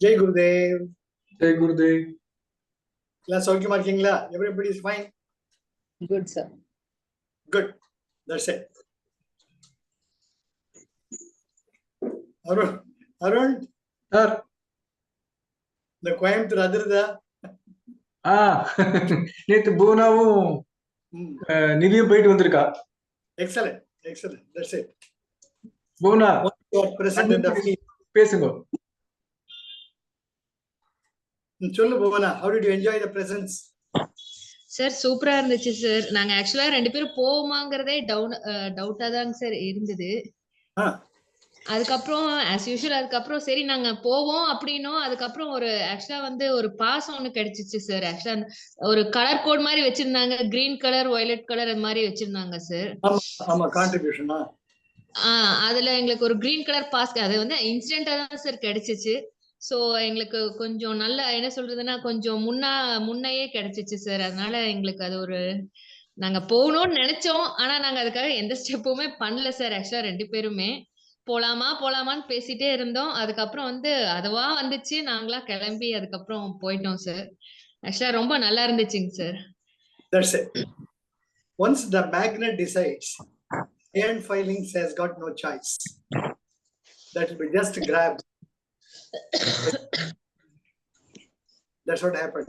Jai Gurudev. Jai Gurudev. Class சௌக்கியமா இருக்கீங்களா? Everybody is fine. Good, sir. Good. That's it. Arun. Sir. இந்த கோயம்புத்தூர் அதிர்தா? நேத்து பூனாவும் நிதியும் போயிட்டு வந்திருக்கா. Excellent. Excellent. That's it. Poona president of பேசுங்க. சொல்லு பூனா, how did you enjoy the presents? Sir சூப்பரா இருந்துச்சு சார். நாங்க ஆக்சுவலா 2 பேரும் போவோமாங்கிறதே டவுட்டா தாங்க சார் இருந்தது. அதுக்கப்புறம் ஆஸ் யூஷுவல் அதுக்கப்புறம் சரி நாங்க போவோம் அப்படின்னும் அதுக்கப்புறம் ஒரு ஆக்சுவலா வந்து ஒரு பாஸ் ஒண்ணு கிடைச்சிச்சு சார். ஆக்சுவலா ஒரு கலர் கோட் மாதிரி வச்சிருந்தாங்க, கிரீன் கலர் வயலட் கலர் அது மாதிரி வச்சிருந்தாங்க சார். ஆமா கான்ட்ரிபியூஷனா. அதுல எங்களுக்கு ஒரு கிரீன் கலர் பாஸ் அது வந்து இன்சிடென்ட்டா தான் சார் கிடைச்சிச்சு. சோ எங்களுக்கு கொஞ்சம் நல்ல என்ன சொல்றதுன்னா கொஞ்சம் முன்னையே கிடைச்சிச்சு சார். அதனால எங்களுக்கு அது ஒரு நாங்க போகணும்னு நினைச்சோம். ஆனா நாங்க அதுக்காக எந்த ஸ்டெப்புமே பண்ணல சார். ஆக்சுவலா 2 பேருமே போலாமான்னு பேசிட்டே இருந்தோம். அதுக்கப்புறம் வந்து அதுவா வந்துச்சு. நாங்களா கிளம்பி அதுக்கப்புறம் போயிட்டோம் சார். ஆக்சுவலா ரொம்ப நல்லா இருந்துச்சுங்க sir. That's it. Once the magnet decides, iron filings has got no choice. That will be just grabbed. That's what happened.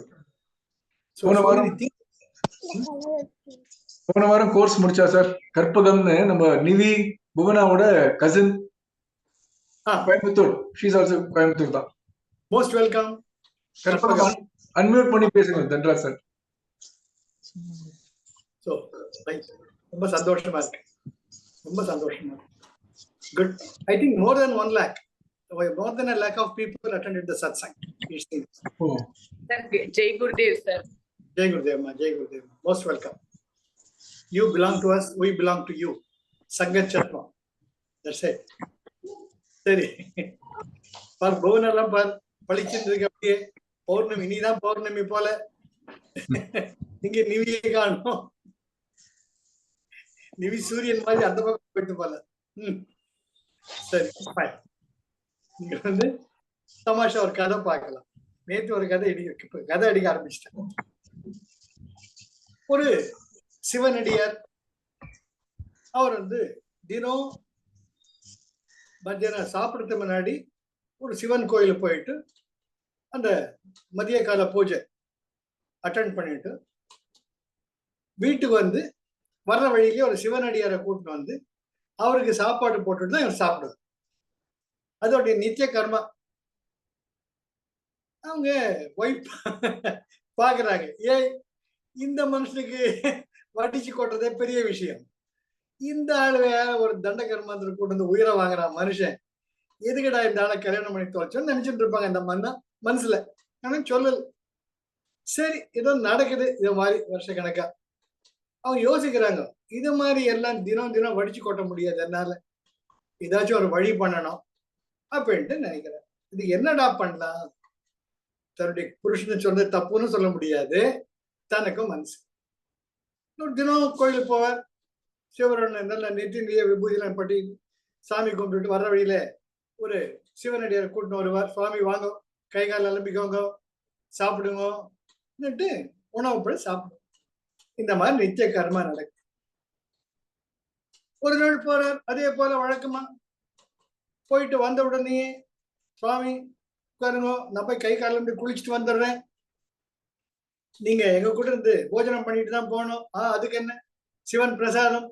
So போன வாரம் கோர்ஸ் முடிச்சா சார். கற்பகம்னு நம்ம நிவி புவனாவோட cousin Coimbatore. She is also Coimbatore தான். Most welcome. கற்பகம் அன்மியூட் பண்ணி பேசுங்க Dhanraj sir. So ரொம்ப சந்தோஷமா இருக்கு. ரொம்ப சந்தோஷமா இருக்கு. Good. I think more than 1 lakh. More than 1 lakh of people attended the satsang. Oh. Jai Gurudev sir. Jai Gurudev ma. Jai Gurudev. Most welcome. You belong to us. We belong to you. Sangat Chatma. That's it. சரி. பார் பவனெல்லாம் பார் பளிச்சுட்டு இருக்கு அப்படியே. பௌர்ணமி நீதான் பௌர்ணமி போல. இங்க நிவியை காணும். நிவி சூரியன் மாதிரி அந்த பக்கம் போயிட்டு போல. சரி இங்க வந்து தமாஷா ஒரு கதை பார்க்கலாம். நேற்று ஒரு கதை அடிக்க ஆரம்பிச்சிட்டேன். ஒரு சிவனடியார் அவர் வந்து தினம் மத்தியானம் சாப்பிடுறதுக்கு முன்னாடி ஒரு சிவன் கோயிலுக்கு போயிட்டு அந்த மதிய கால பூஜை அட்டென்ட் பண்ணிட்டு வீட்டுக்கு வந்து வர்ற வழியிலே ஒரு சிவனடியாரை கூட்டிட்டு வந்து அவருக்கு சாப்பாடு போட்டுட்டு தான் இவர் சாப்பிடுவார். அதோடைய நித்திய கர்மா. அவங்க ஒய்ஃப் பாக்குறாங்க, ஏய் இந்த மனுஷனுக்கு வட்டிச்சு கொட்டுறதே பெரிய விஷயம், இந்த ஆளு வேற ஒரு தண்ட கர்மாந்திர கூட்டு வந்து உயிரை வாங்குற மனுஷன், எதுக்கடா இந்த ஆளை கல்யாணம் பண்ணி தொலைச்சோன்னு நினைச்சிட்டு இருப்பாங்க அந்த மனசுல. ஆனா சொல்லல. சரி ஏதோ நடக்குது இது மாதிரி வருஷ கணக்கா. அவங்க யோசிக்கிறாங்க, இது மாதிரி எல்லாம் தினம் வடிச்சு கொட்ட முடியாது, என்னால ஏதாச்சும் ஒரு வழி பண்ணணும் அப்படின்ட்டு நினைக்கிறேன். இது என்னடா பண்ணலாம்? தன்னுடைய புருஷனை சொன்ன தப்புன்னு சொல்ல முடியாது, தனக்கும் மனசு. தினம் கோயிலுக்கு போவார். சிவரன் நல்ல நெத்திய விபூதிலாம் பட்டி சாமி கும்பிட்டுட்டு வர்ற வழியில ஒரு சிவனடியாரை கூட்டின்னு வருவார். சுவாமி வாங்க, கை கால் அலம்பிக்கோங்க, சாப்பிடுங்கன்னுட்டு உணவு போய் சாப்பிடுவோம். இந்த மாதிரி நித்திய கர்மா நடக்கும். ஒரு நாள் போறார், அதே போல வழக்கமா போயிட்டு வந்த உடனே சுவாமி உட்காருங்க, நான் போய் கை காலம் குளிச்சுட்டு வந்துடுறேன், நீங்க எங்க கூட இருந்து போஜனம் பண்ணிட்டு தான் போகணும். அதுக்கு என்ன, சிவன் பிரசாதம்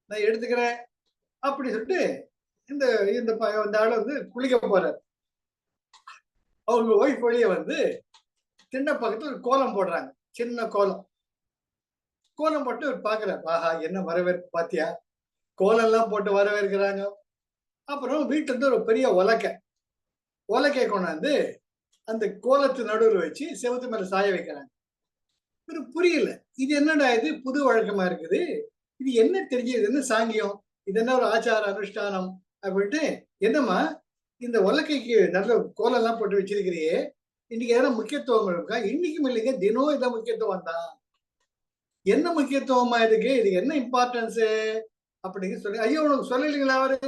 நான் எடுத்துக்கிறேன் அப்படி சொல்லிட்டு இந்த ஆளை வந்து குளிக்க போறாரு. அவங்க ஒய்ஃப் வழிய வந்து திண்ண பக்கத்துல ஒரு கோலம் போடுறாங்க, சின்ன கோலம் போட்டு ஒரு பாக்குறாரு. ஆஹா என்ன வரவேற்பு பாத்தியா, கோலம் எல்லாம் போட்டு வரவேற்கிறாங்க. அப்புறம் வீட்டுல இருந்து ஒரு பெரிய உலக்கை கொண்டாந்து அந்த கோலத்து நடுவில் வச்சு செவத்து மேல சாய வைக்கிறாங்க. ஒரு புரியல, இது என்னடா இது புது வழக்கமா இருக்குது, இது என்ன தெரிஞ்சது, என்ன சாங்கியம், இது என்ன ஒரு ஆச்சார அனுஷ்டானம் அப்படின்ட்டு, என்னம்மா இந்த உலக்கைக்கு நல்ல கோலம் எல்லாம் போட்டு வச்சிருக்கிறியே, இன்னைக்கு எதனா முக்கியத்துவம் இருக்கா? இன்னைக்கும் இல்லைங்க, தினம் இதான் முக்கியத்துவம் தான். என்ன முக்கியத்துவமா இதுக்கு என்ன இம்பார்ட்டன்ஸ் அப்படின்னு சொல்லி, ஐயோ உனக்கு சொல்லலைங்களா? அவரு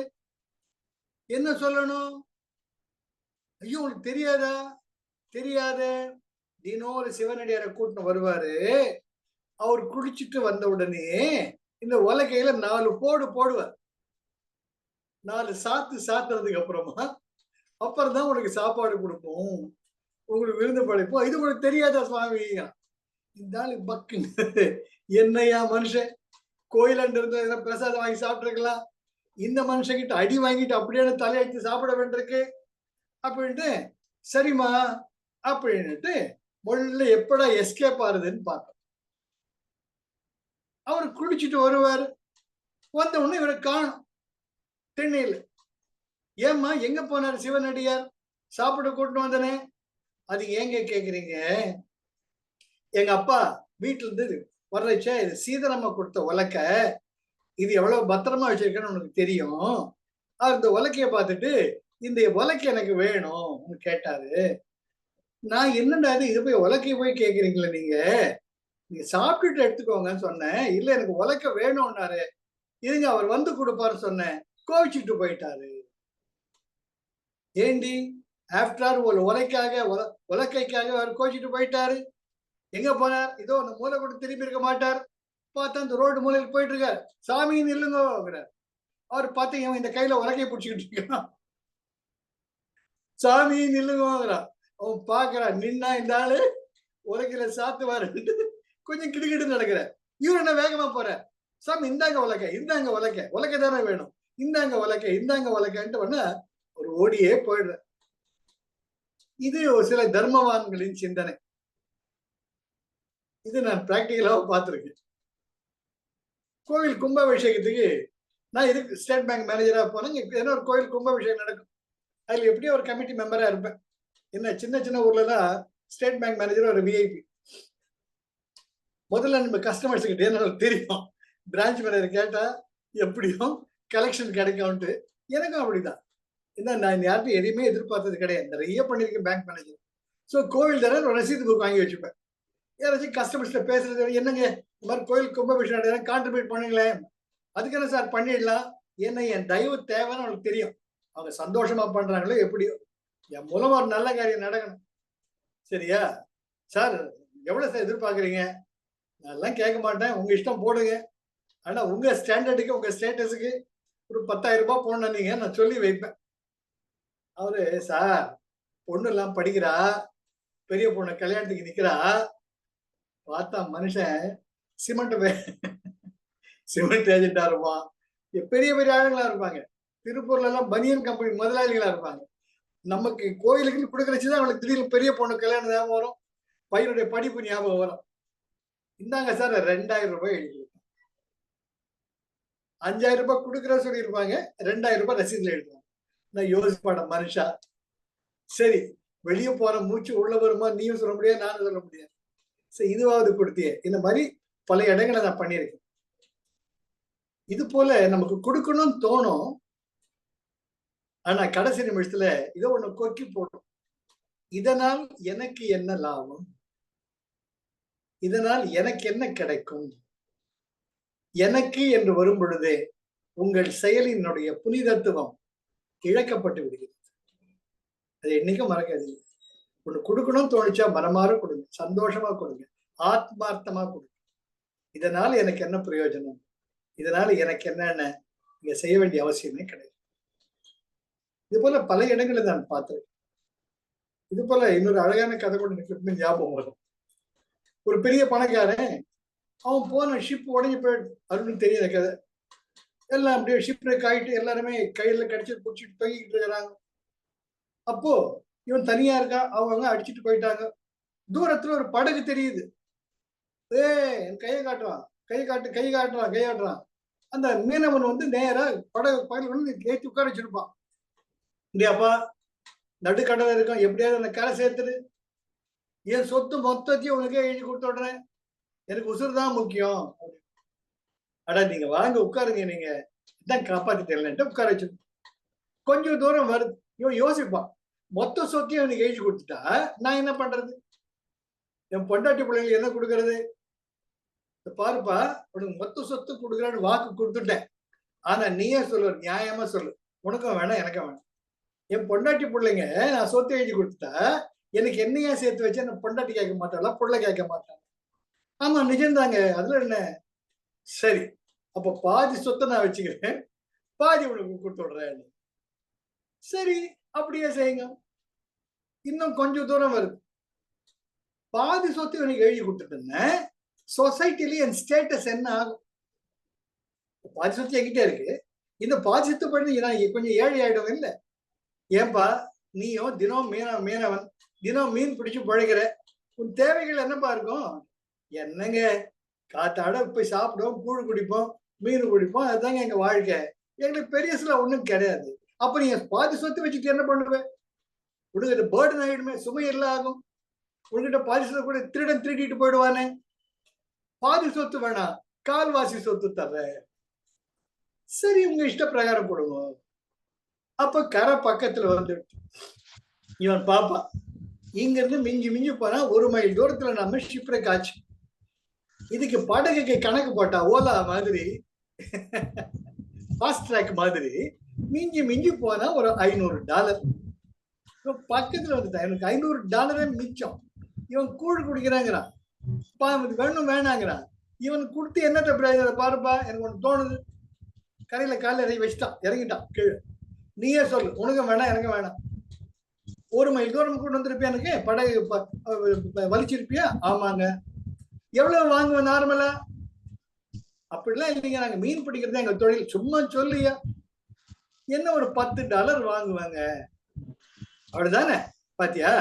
என்ன சொல்லணும்? ஐயோ உனக்கு தெரியாதா? தெரியாத. தினம் சிவனடியாரை கூட்டின்னு வருவாரு. அவர் குளிச்சுட்டு வந்த உடனே இந்த உலக்கையில 4 போடு போடுவார். 4 சாத்து சாத்துறதுக்கு அப்புறம் தான் உனக்கு சாப்பாடு கொடுப்போம், உங்களுக்கு விருந்து படைப்போம். இது உனக்கு தெரியாதா சுவாமி? இந்த ஆளு பக்குன்னு என்னையா மனுஷன், கோயிலாண்டு இருந்து ஏதாவது பிரசாதம் வாங்கி சாப்பிட்டுருக்கலாம், இந்த மனுஷங்கிட்ட அடி வாங்கிட்டு அப்படியே தலையெடுத்து சாப்பிட வேண்டியிருக்கு அப்படின்ட்டு, சரிம்மா அப்படின்னுட்டு முள்ள எப்படா எஸ்கேப் ஆறுதுன்னு பார்த்தோம். அவர் குளிச்சுட்டு வருவாரு. வந்த உடனே இவரை காணும் திண்ணையில. ஏம்மா எங்க போனாரு சிவனடியார்? சாப்பிட கூட்டிட்டு வந்தனே. அது ஏங்க கேக்குறீங்க? எங்க அப்பா வீட்டுல இருந்து வர்றச்ச இது சீதனம்மா கொடுத்த உலக்க, இது எவ்வளவு பத்திரமா வச்சிருக்கேன்னு உனக்கு தெரியும். அவர் இந்த உலக்கைய பார்த்துட்டு இந்த உலக்கை எனக்கு வேணும் கேட்டாரு. நான் என்னடா இது போய் உலக்கைய போய் கேக்குறீங்களே நீங்க சாப்பிட்டுட்டு எடுத்துக்கோங்கன்னு சொன்னேன். இல்ல எனக்கு உலக்க வேணும்னாரு. இருங்க அவர் வந்து கொடுப்பாரு சொன்னேன். கோவிச்சுட்டு போயிட்டாரு. ஏண்டி ஆஃப்டர் ஆல் ஒரு உலக்கைக்காக அவர் கோவிச்சுட்டு போயிட்டாரு. எங்க போனார்? இதோ அந்த மூளை கூட திரும்பி இருக்க மாட்டார். பார்த்தா இந்த ரோடு மூலையில் போயிட்டு இருக்காரு. சாமி நில்லுங்கிறார். அவர் பார்த்து இவன் இந்த கையில உலக்கையை பிடிச்சிக்கிட்டு இருக்கான். சாமி நில்லுங்கிறான். அவன் பாக்குறான், நின்னா இந்த ஆளு உலக்கையில சாத்துவாரு. கொஞ்சம் கிடுகிடு நடக்கிற. இவரு என்ன வேகமா போற? சாமி இந்தாங்க உலக்கை தானே வேணும், இந்தாங்க உலக்கைன்ட்டு வேணா ஒரு ஓடியே போயிடுற. இது ஒரு சில தர்மவான்களின் சிந்தனை. இது நான் பிராக்டிகலாக பார்த்திருக்கேன். கோவில் கும்பாபிஷேகத்துக்கு நான் இதுக்கு ஸ்டேட் பேங்க் மேனேஜரா போனேன். ஏன்னா ஒரு கோவில் கும்பாபிஷேகம் நடக்கும். அதுல எப்படியும் ஒரு கமிட்டி மெம்பரா இருப்பேன். என்ன சின்ன ஊர்ல தான் ஸ்டேட் பேங்க் மேனேஜர் ஒரு விஐபி. முதல்ல நம்ம கஸ்டமர்ஸ் கிட்டே எனக்கு தெரியும், பிரான்ச் மேனேஜர் கேட்டா எப்படியும் கலெக்ஷன் கிடைக்கும்ட்டு. எனக்கும் அப்படிதான். ஏன்னா நான் யார்ட்டும் எதையுமே எதிர்பார்த்தது கிடையாது. நிறைய பண்ணிருக்கேன் பேங்க் மேனேஜர். ஸோ கோவில் தர ஒரு ரசீது புக் வாங்கி வச்சுப்பேன். யாராச்சும் கஸ்டமர்ஸ்ட பேசுறது, என்னங்க இந்த மாதிரி கோயில் கும்பாபிஷேகம் கான்ட்ரிபியூட் பண்ணுங்களேன். அதுக்கு என்ன சார் பண்ணிடலாம். ஏன்னா என் தயவு தேவைன்னு அவங்களுக்கு தெரியும். அவங்க சந்தோஷமா பண்றாங்களோ எப்படியோ, என் மூலமா ஒரு நல்ல காரியம் நடக்கணும். சரியா சார்? எவ்வளவு சார் எதிர்பார்க்குறீங்க? நான் கேட்க மாட்டேன், உங்க இஷ்டம் போடுங்க. ஆனா உங்க ஸ்டாண்டர்டுக்கு உங்க ஸ்டேட்டஸுக்கு ஒரு 10,000 ரூபாய் போடணுன்னீங்க, நான் சொல்லி வைப்பேன். அவரு, சார் பொண்ணு எல்லாம் படிக்கிறா, பெரிய பொண்ணு கல்யாணத்துக்கு நிக்கிறா. பார்த்தா மனுஷன் சிமெண்ட் ஏஜென்டா இருப்பான். பெரிய பெரிய ஆளுங்களா இருப்பாங்க. திருப்பூர்ல எல்லாம் பனியன் கம்பெனி முதலாளிகளா இருப்பாங்க. நமக்கு கோயிலுக்குன்னு கொடுக்கறச்சுதான் அவளுக்கு திடீர்னு பெரிய பொண்ணு கல்யாணம் ஞாபகம் வரும், பையனுடைய படிப்பு ஞாபகம் வரும். இந்தாங்க சார் 2,000 ரூபாய் எழுதி 5,000 ரூபாய் கொடுக்குற சொல்லியிருப்பாங்க, 2,000 ரூபாய் ரசீதுல எழுதுவாங்க. நான் யோசிப்பாட மனுஷா. சரி, வெளியே போற மூச்சு உள்ள வருமா? நீயும் சொல்ல முடியாது, நானும் சொல்ல முடியாது. சரி, இதுவாவது கொடுத்தியே. இந்த மாதிரி பல இடங்களை நான் பண்ணியிருக்கேன். இது போல நமக்கு கொடுக்கணும்னு தோணும். ஆனா கடைசி நிமிஷத்துல இதை ஒண்ணு கொக்கி போடும். இதனால் எனக்கு என்ன லாபம்? இதனால் எனக்கு என்ன கிடைக்கும்? எனக்கு என்று வரும் பொழுதே உங்கள் செயலினுடைய புனிதத்துவம் இழக்கப்பட்டு விடுகிறது. அதை என்னைக்கும் மறக்காதீங்க. ஒண்ணு கொடுக்கணும்னு தோணிச்சா மனமாற கொடுங்க, சந்தோஷமா கொடுங்க, ஆத்மார்த்தமா கொடுங்க. இதனால எனக்கு என்ன பிரயோஜனம், இதனால எனக்கு என்னென்ன இங்க செய்ய வேண்டிய அவசியமே கிடையாது. இது போல பல இடங்களை நான் பார்த்திருக்கேன். இது போல இன்னொரு அழகான கதை கூட எனக்கு ஞாபகம் வரும். ஒரு பெரிய பணக்காரன், அவன் போன ஷிப் உடஞ்சி போயிடுது. அருணும் தெரியாத கதை. எல்லாம் அப்படியே ஷிப் பிரேக் ஆகிட்டு எல்லாருமே கையில கடிச்சு பிடிச்சிட்டு தொங்கிக்கிட்டு இருக்கிறாங்க. அப்போ இவன் தனியா இருக்கா, அவங்க அடிச்சுட்டு போயிட்டாங்க. தூரத்துல ஒரு படகு தெரியுது. என் கையை காட்டுறான், கையாட்டுறான். அந்த மீனவன் வந்து நேரா படகு வந்து ஏற்றி உட்கார வச்சிருப்பான். இல்லையாப்பா, நடுக்கடல இருக்கான், எப்படியாவது அந்த கரை சேர்த்துரு, என் சொத்து மொத்தத்தையும் உனக்கே எழுதி கொடுத்து விடுறேன், எனக்கு உசுறு தான் முக்கியம். அடா நீங்க வாங்க உட்காருங்க, நீங்க இதான் காப்பாத்தி தெரியலன்ட்டு உட்கார வச்சு. கொஞ்சம் தூரம் வருது, இவன் யோசிப்பான், மொத்த சொத்தையும் எனக்கு எழுதி கொடுத்துட்டா நான் என்ன பண்றது? என் பொண்டாட்டி பிள்ளைங்களுக்கு என்ன கொடுக்கறது? பாருப்பா, உனக்கு மொத்த சொத்து கொடுக்குறான்னு வாக்கு கொடுத்துட்டேன். ஆனா நீயே சொல்லு, நியாயமா சொல்லு, உனக்கும் வேணாம் எனக்கும் வேணாம். என் பொண்டாட்டி பிள்ளைங்க நான் சொத்து எழுதி கொடுத்தா எனக்கு என்னையா சேர்த்து வச்சா நான் பொண்டாட்டி கேட்க மாட்டாளா, பிள்ளை கேட்க மாட்டான். ஆமா நிஜம்தாங்க, அதுல என்ன. சரி, அப்ப பாதி சொத்தை நான் வச்சுக்கிறேன், பாதி உனக்கு கொடுத்து விடுறேன். சரி, அப்படியே செய்யுங்க. இன்னும் கொஞ்சம் தூரம் வருது. பாதி சொத்து எனக்கு எழுதி கொடுத்துட்டேன்னா சொசைட்டில என் ஸ்டேட்டஸ் என்ன ஆகும்? பாதி சொத்து என்கிட்ட இருக்கு, இந்த பாதி சொத்து பண்ணி நான் கொஞ்சம் ஏழை ஆயிடும் இல்லை? ஏன்பா நீயும் தினம் மீனவன், தினம் மீன் பிடிச்சு பழகிற, உன் தேவைகள் என்னப்பா இருக்கும்? என்னங்க, காத்தாட போய் சாப்பிடுவோம், கூழ் குடிப்போம், மீன் குடிப்போம், அதுதாங்க எங்க வாழ்க்கை. எங்களுக்கு பெரியசுல ஒண்ணும் கிடையாது. அப்ப நீங்க பாதி சொத்து வச்சுட்டு என்ன பண்ணுவேன்? உனக்கு பேர்டன் ஆயிடுமே, சுமை எல்லாம் ஆகும். உங்ககிட்ட பாதி சொத்து கூட திருடன் திருடிட்டு போயிடுவானே. பாதி சொத்து வேணாம், கால்வாசி சொத்து தர்ற. சரி, உங்க இஷ்ட பிரகாரம் கொடுங்க. அப்ப கரை பக்கத்துல வந்து இவன் பாப்பா, இங்க இருந்து மிஞ்சி மிஞ்சி போனா 1 மைல் தூரத்துல நம்ம ஷிப்ரேக் ஆச்சு. இதுக்கு படகுக்கு கணக்கு போட்டா ஓலா மாதிரி, ஃபாஸ்ட் ட்ராக் மாதிரி மிஞ்சி மிஞ்சி போனா ஒரு $500. பக்கத்துல வந்துட்டான். எனக்கு $500 மிச்சம். இவன் கூழ் குடிக்கிறாங்கிறான், வேணும் வேணாங்கிறான். இவன் கொடுத்து என்னத்த பிரயோஜனம் பாருப்பா, எனக்கு ஒண்ணு தோணுது. கரையில காலைல இறங்கி வச்சுட்டான், இறங்கிட்டான் கீழே. நீயே சொல்லு, உனக்கு வேணாம் எனக்கு வேணாம். 1 மைல் தூரம் கொண்டு வந்திருப்பியா, எனக்கு படகு வலிச்சிருப்பியா? ஆமாங்க. எவ்வளவு வாங்குவேன் நார்மலா? அப்படிலாம் இல்லைங்க, நாங்க மீன் பிடிக்கிறது எங்க தொழில். சும்மா சொல்லியா, என்ன ஒரு $10 வாங்குவாங்க, அவ்வளவுதானே. பாத்தியா,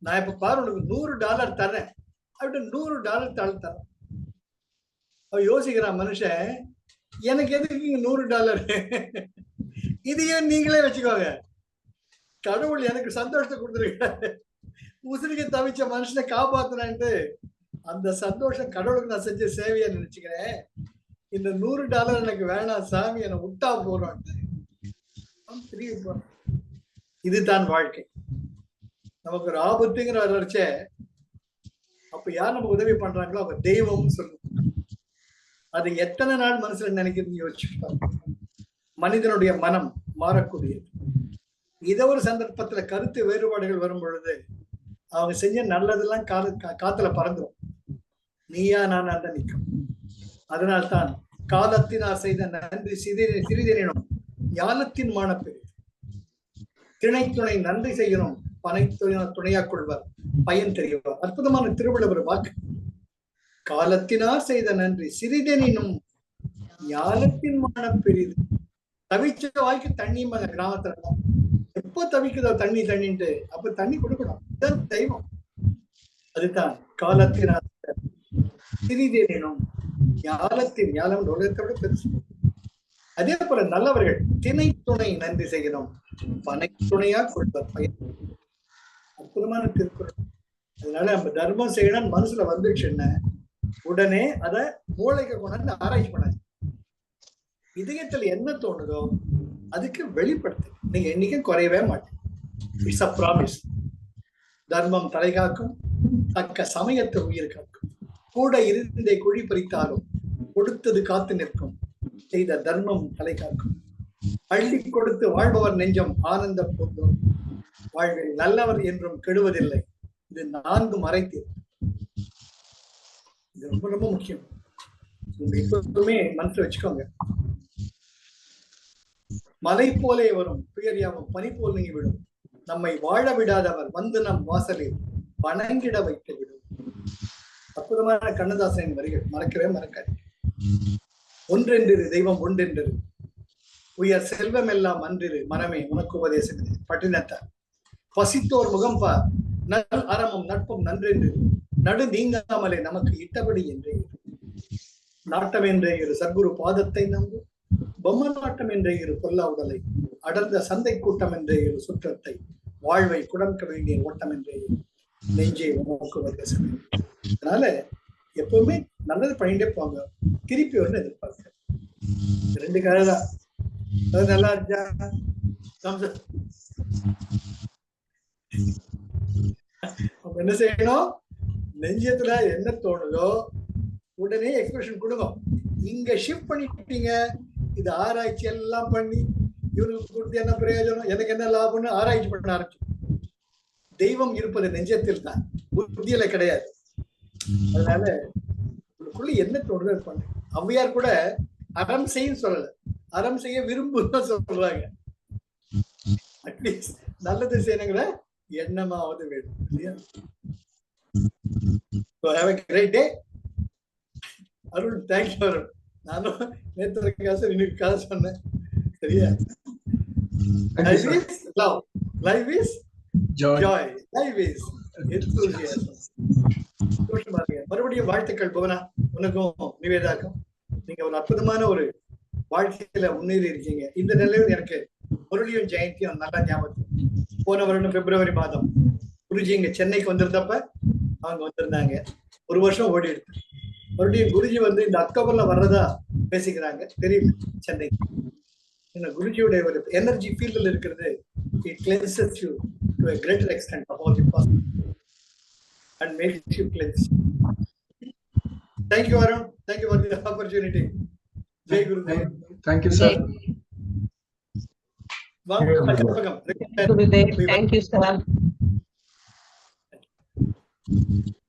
நான் இப்ப பாரு உனக்கு $100 தரேன், அப்படி $100 தரேன். அவ யோசிக்கிறான் மனுஷன், எனக்கு எதுக்கு $100? இதையே நீங்களே வச்சுக்கோங்க. கடவுள் எனக்கு சந்தோஷத்தை கொடுத்துருக்காரு, உசுருக்கு தவிச்ச மனுஷனை காப்பாத்தினான்ட்டு. அந்த சந்தோஷம் கடவுளுக்கு நான் செஞ்ச சேவையை நினைச்சுக்கிறேன். இந்த $100 எனக்கு வேணாம் சாமி, என்னை விட்டா போறோம். இதுதான் வாழ்க்கை. நமக்கு ஒரு ஆபத்துங்கிற வளர்ச்ச அப்ப யார் நமக்கு உதவி பண்றாங்களோ அவங்க தெய்வம்னு சொல்லுவோம். அது எத்தனை நாள் மனசுல நினைக்கிறது யோசிச்சுப்பாங்க. மனிதனுடைய மனம் மாறக்கூடியது. இத ஒரு சந்தர்ப்பத்துல கருத்து வேறுபாடுகள் வரும் பொழுது அவங்க செஞ்ச நல்லதெல்லாம் காத்துல பறந்துடும். நீயா நானா தான் நிற்கும். அதனால்தான் காலத்தினார் செய்த நன்றி சிறிதெனும் ஞானத்தின் மானப்பெரு. திணை துணை நன்றி செய்யணும், பனை துணையா கொள்வார், பயன் தெரியவார். அற்புதமான திருவள்ளுவர் வாக்கு. காலத்தினார் செய்த நன்றி சிறிதெனினும் ஞானத்தின் மானப்பெரிது. தவிச்ச வாய்க்கு தண்ணி கிராமத்துல எப்போ தவிக்குதோ தண்ணி தண்ணின்ட்டு அப்ப தண்ணி கொடுக்கணும். இதுதான் தெய்வம். அதுதான் காலத்தினார் சிறிதெனினும் ஞானத்தின் ஞானம் உலகத்தை விட பெருசு. அதே போல நல்லவர்கள் திணை துணை நன்றி செய்யணும், பனை துணையா கொள்வார், பயன். அற்புதமான திருக்குறள். அதனால நம்ம தர்மம் செய்யணும் மனசுல வந்துடுச்சுன்னா உடனே அத மூளைக்கு கொண்டாந்து ஆராய்ச்சி பண்ணாது. இதயத்துல என்ன தோணுதோ அதுக்கு வெளிப்படுத்து. நீங்க என்னைக்கும் குறையவே மாட்டீங்க. It's a promise. தர்மம் தலை காக்கும், தக்க சமயத்தை உயிர் காக்கும். கூட இருந்தே குழி பறித்தாலும் கொடுத்தது காத்து நிற்கும், செய்த தர்மம் தலை காக்கும். அள்ளி கொடுத்து வாழ்பவர் நெஞ்சம் ஆனந்த பூந்தோம். வாழ்வில் நல்லவர் என்றும் கெடுவதில்லை, இது 4 மறைத்து. இது ரொம்ப ரொம்ப முக்கியம். எப்பவுமே மனசுல வச்சுக்கோங்க. மலை போலே வரும் துயர் யாவும் பனி போல் நீங்கி விடும். நம்மை வாழ விடாதவர் வந்து நம் வாசலில் வணங்கிட வைத்து விடும். அற்புதமான கண்ணதாசனின் வரிகள், மறக்கவே மறக்காது. ஒன்றென்றிரு தெய்வம் ஒன்றென்றிரு, உயர் செல்வம் எல்லாம் அன்றிரு மனமே உனக்கு உபதேசம். பட்டினத்தார். பசித்தோர் முகம் பார், நல் அறமும் நட்பும் நன்றென்று நடு நீங்காமலே நமக்கு இட்டபடி என்றே. நாட்டம் என்றே இரு சர்க்குரு பாதத்தை நம்பு, பொம்ம நாட்டம் என்றே இரு கொல்லா உடலை, அடர்ந்த சந்தை கூட்டம் என்றே இரு சுற்றத்தை, வாழ்வை குடம்க வேண்டிய ஓட்டம் என்றே நெஞ்சே உனக்கு உபதேசம். அதனால எப்பவுமே நல்லது பண்ணிட்டே போங்க, திருப்பி வந்து எதிர்பார்க்க. 2 கதைதான். அது நல்லா இருக்கா? என்ன செய்யணும்? நெஞ்சத்துல என்ன தோணுதோ உடனே எக்ஸ்பிரஷன் கொடுங்க. இங்க ஷிஃப்ட் பண்ணிட்டீங்க. இது ஆராய்ச்சி எல்லாம் பண்ணி இவருக்கு கொடுத்து என்ன பிரயோஜனம், எனக்கு என்ன லாபம்னு ஆராய்ச்சி பண்ண ஆரம்பிச்சு. தெய்வம் இருப்பது நெஞ்சத்தில் தான், புத்தியில கிடையாது. அதனால உங்களுக்குள்ள என்ன தொடர்பு பண்ணு. ஔவையார் கூட அறம் செய்யும் சொல்லல, அறம் செய்ய விரும்புன்னு சொல்றாங்க. அட்லீஸ்ட் நல்லது செய்யணுங்கிற எண்ணமாவது வேணும் இல்லையா? So have a great day. Arun, thank you Arun. நானும் நேற்று காசு இன்னைக்கு காசு சொன்னேன். சரியா? Life is love. Life is joy. Life is enthusiasm. மறுபடியும் வாழ்த்துக்கள் புவனா, உனக்கும் நிவேதாக்கும். நீங்க ஒரு அற்புதமான ஒரு வாழ்க்கையில முன்னேறி இருக்கீங்க. இந்த நிலையில் எனக்கு முரளியும் ஜெயந்தியும் நல்லா ஞாபகம். போன வருடம் பிப்ரவரி மாதம் குருஜி இங்க சென்னைக்கு வந்திருந்தப்ப அவங்க வந்திருந்தாங்க. ஒரு வருஷம் ஓடி எடுத்து மறுபடியும் குருஜி வந்து இந்த அக்டோபர்ல வர்றதா பேசிக்கிறாங்க. தெரியல சென்னை. குருஜியுடைய ஒரு எனர்ஜி ஃபீல்டில் இருக்கிறது. It cleanses you to a greater extent of all the past and makes you cleanse. Thank you, Arun. Thank you for the opportunity. Jai Guru. Thank you, sir. Thank you, sir.